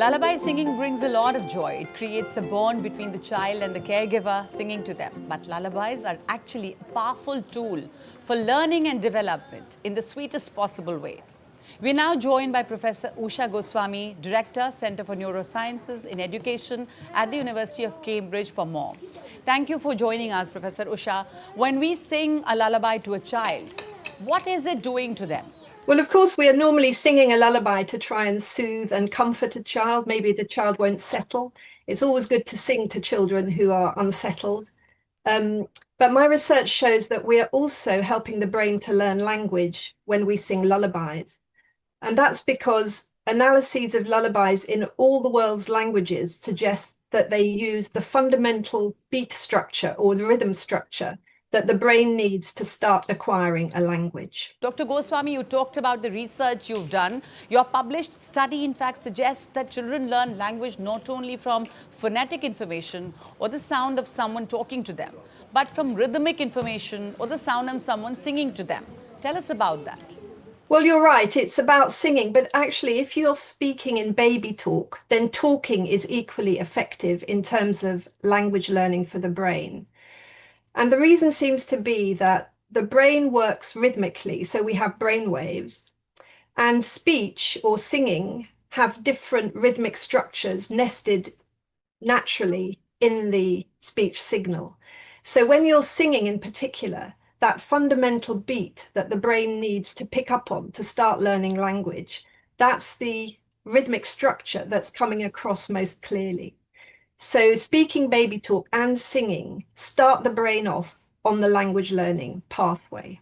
Lullaby singing brings a lot of joy. It creates a bond between the child and the caregiver singing to them. But lullabies are actually a powerful tool for learning and development in the sweetest possible way. We're now joined by Professor Usha Goswami, Director, Center for Neurosciences in Education at the University of Cambridge for more. Thank you for joining us, Professor Usha. When we sing a lullaby to a child, what is it doing to them? Well, of course, we are normally singing a lullaby to try and soothe and comfort a child. Maybe the child won't settle. It's always good to sing to children who are unsettled. But my research shows that we are also helping the brain to learn language when we sing lullabies. And that's because analyses of lullabies in all the world's languages suggest that they use the fundamental beat structure or the rhythm structure that the brain needs to start acquiring a language. Dr. Goswami, you talked about the research you've done. Your published study, in fact, suggests that children learn language not only from phonetic information or the sound of someone talking to them, but from rhythmic information or the sound of someone singing to them. Tell us about that. Well, you're right, it's about singing, but actually if you're speaking in baby talk, then talking is equally effective in terms of language learning for the brain. And the reason seems to be that the brain works rhythmically, so we have brain waves, and speech or singing have different rhythmic structures nested naturally in the speech signal. So when you're singing in particular, that fundamental beat that the brain needs to pick up on to start learning language, that's the rhythmic structure that's coming across most clearly. So speaking baby talk and singing start the brain off on the language learning pathway.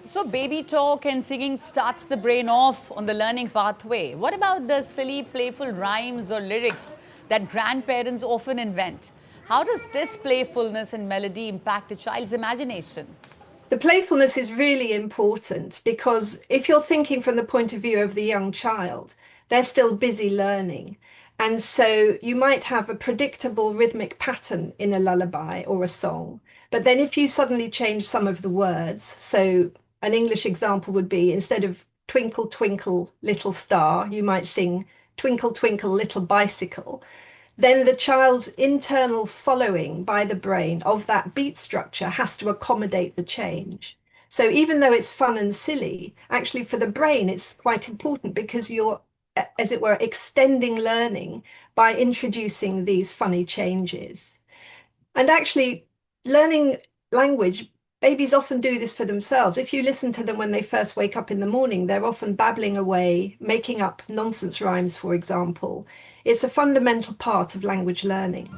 So baby talk and singing starts the brain off on the learning pathway. What about the silly, playful rhymes or lyrics that grandparents often invent? How does this playfulness and melody impact a child's imagination? The playfulness is really important because if you're thinking from the point of view of the young child, they're still busy learning. And so you might have a predictable rhythmic pattern in a lullaby or a song. But then if you suddenly change some of the words, so an English example would be instead of twinkle, twinkle, little star, you might sing twinkle, twinkle, little bicycle. Then the child's internal following by the brain of that beat structure has to accommodate the change. So even though it's fun and silly, actually for the brain, it's quite important because you're, as it were, extending learning by introducing these funny changes. And actually, learning language, babies often do this for themselves. If you listen to them when they first wake up in the morning, they're often babbling away, making up nonsense rhymes, for example. It's a fundamental part of language learning.